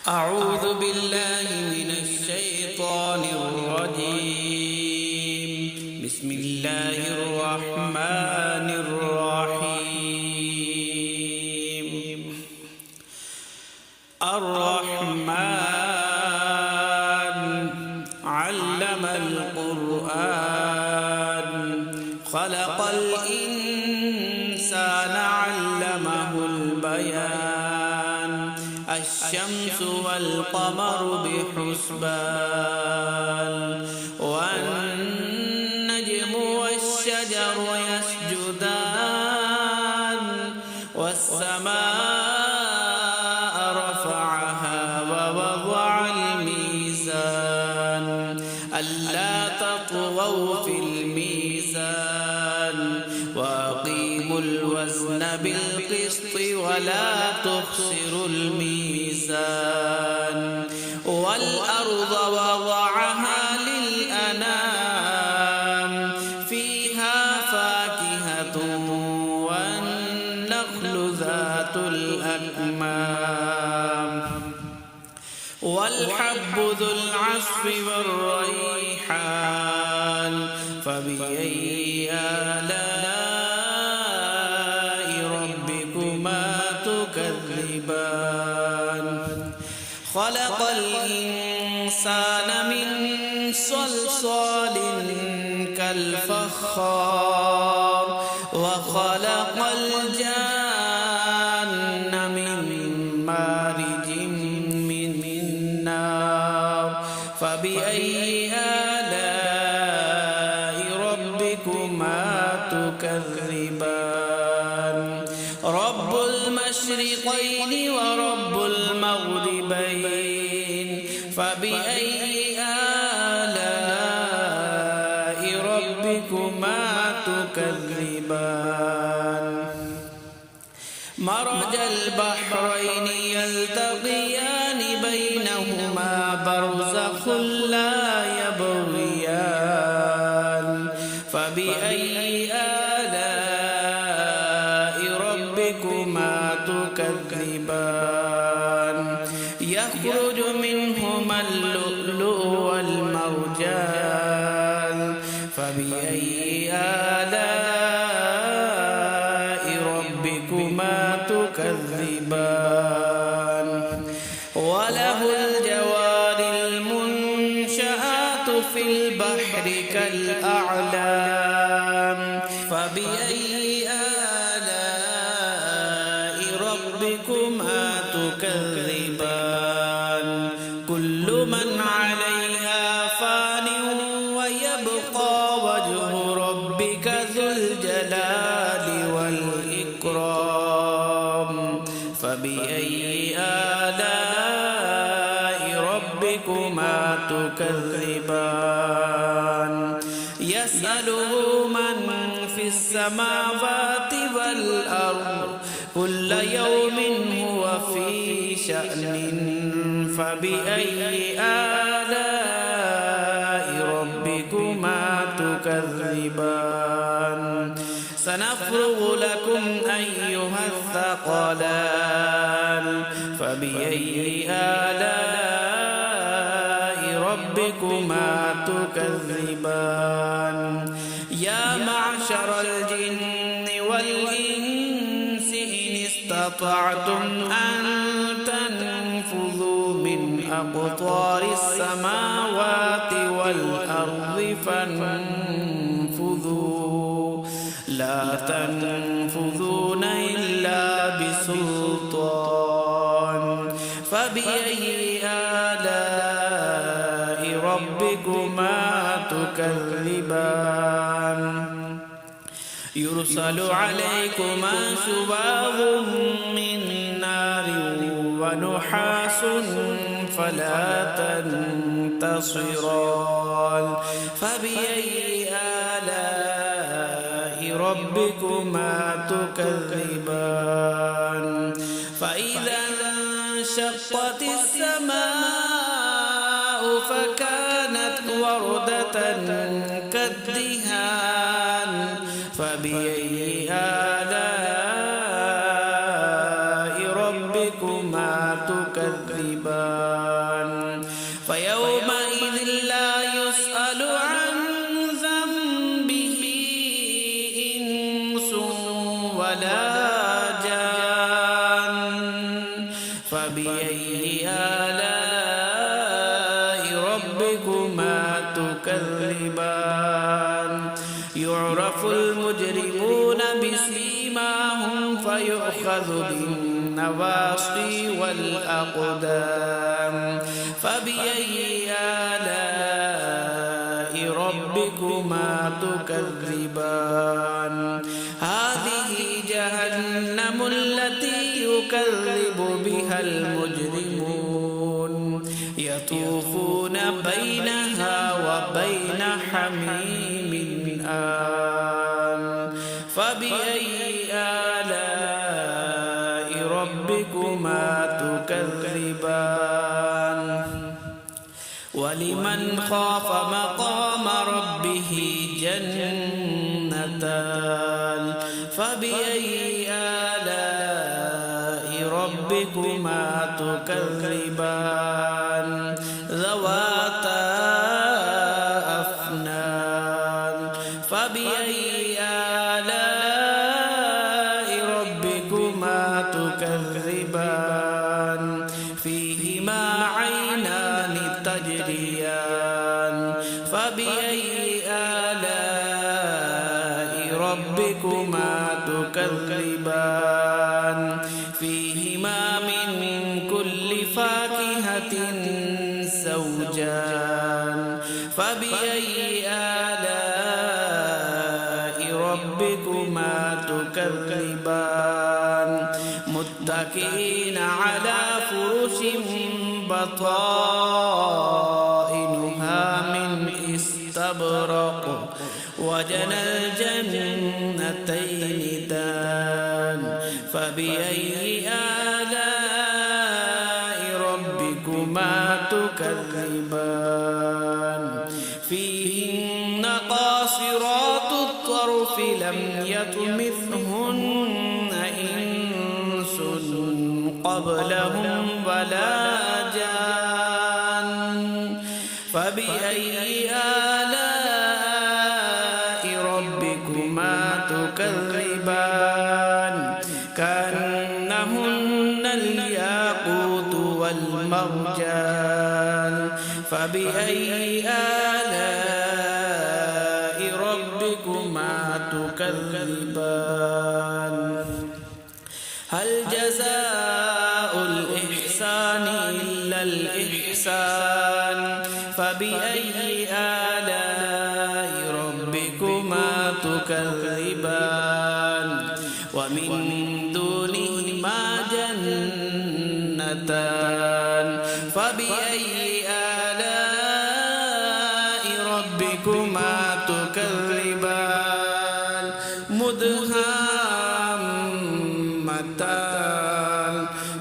أعوذ بالله من الشيطان الرجيم. بسم الله الرحمن الرحيم. الرحمن علم القرآن خلق الإنسان علمه البيان الشمس والقمر بحسبان والنجم والشجر يسجدان والسماء رفعها ووضع الميزان ألا تطغوا في الميزان وأقيموا الوزن بالقسط ولا تخسروا الميزان والأرض وضعها للأنام فيها فاكهة والنخل ذات الأكمام والحب ذو العصف والريحان فبأي آلاء ربكما تكذبان خلق الإنسان من صلصال كالفخار وخلق الجان من مارج من نار فبأي آلاء ربكما تكذبان رب المشرقين ورب المغربين فبأي آلاء ربكما تكذبان مرج البحرين يلتقيان بينهما برزخ لا يبغيان فبأي آلاء ربكما تكذبان يخرج منهما اللؤلؤ والمرجان فبأي آلاء ربكما تكذبان وله الجوار المنشآت في البحر كالأعلام فبأي آلاء ربكما تكذبان كل من عليها فان ويبقى وجه ربك ذو الجلال والإكرام فبأي آلاء ربكما تكذبان يسأله من في السماوات والأرض كل يوم هو في شأن فبأي آلاء ربكما تكذبان سنفرغ لكم أيها الثقلان فبأي آلاء ربكما تكذبان يا معشر الجن والإنس إن استطعتم أن تنفذوا من أقطار السماوات والأرض فانفذوا لا تنفذون إلا بسلطان فبأي آلاء ربكما تكذبان يرسل عليكما شواظ من نار ونحاس فلا تنتصران فبأي آلاء ربكما تكذبان فإذا انشقت السماء فكانت وردة كالدهان فبأي آلاء ربكما تكذبان تكذبان فيومئذ لا يسأل عن ذنبه إنس ولا جان فبأي آلاء ربكما تكذبان يعرف المجرمون بسيماهم فيؤخذ بالنواصي والأقدام فبأي آلاء ربكما تكذبان هذه جهنم التي يكذب بها المجرمون يطوفون بينها وبين حميم آن فبأي آلاء ربكما تكذبان ولمن خاف مقام ربه جنتان فبأي آلاء ربكما تكذبان ذواتا أفنان فبأي آلاء ربكما تكذبان فيهما عينان تجريان فبأي آلاء ربكما تكذبان فيهما من كل فاكهة زوجان فبأي آلاء ربكما تكذبان متكئين على فرش بطائنها من استبرق وجنى الجنتين دان فبأي آلاء ربكما تكذبان فيهن قاصرات الطرف لم يطمثهن إنس قبلهم ولا جان فبأي آلاء ربكما تكذبان كأنهن الياقوت والمرجان فبأي آلاء ربكما تكذبان هل جزاء الإحسان إلا الإحسان فبأي آلاء ربكما تكذبان ومن دونهما جنتان فبأي آلاء ربكما تكذبان مدهامتان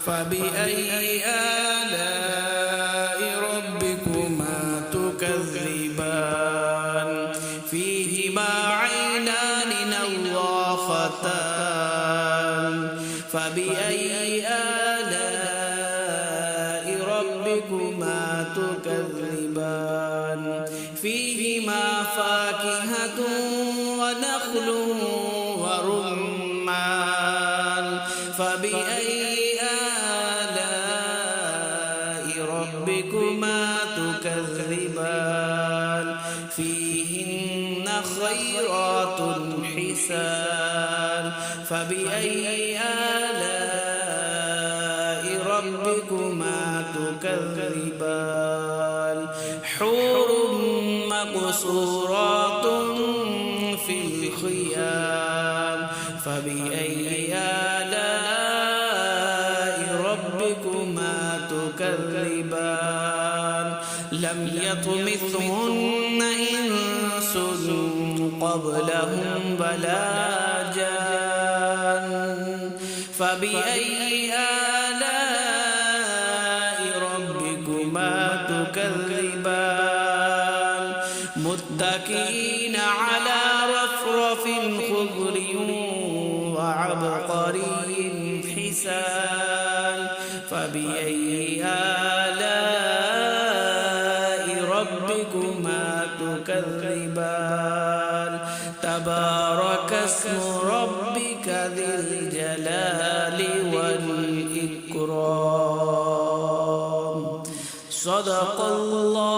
فبأي آلاء ربكما تكذبان فيهما عينان نضاختان فبأي آلاء ربكما تكذبان فيهما فاكهة ونخل ورمان فبأي آلاء ربكما تكذبان فيهن خيرات حسان فبأي آلاء ربكما تكذبان حور مقصورات في الخيام فبأي آلاء ربكما تكذبان لم يطمثهن إنس قبلهم ولا جان فبأي آلاء ربكما تكذبان متكئين على رفرف خضر وعبقري حسان فبأي تكذبان تبارك اسم ربك ذي الجلال والإكرام صدق الله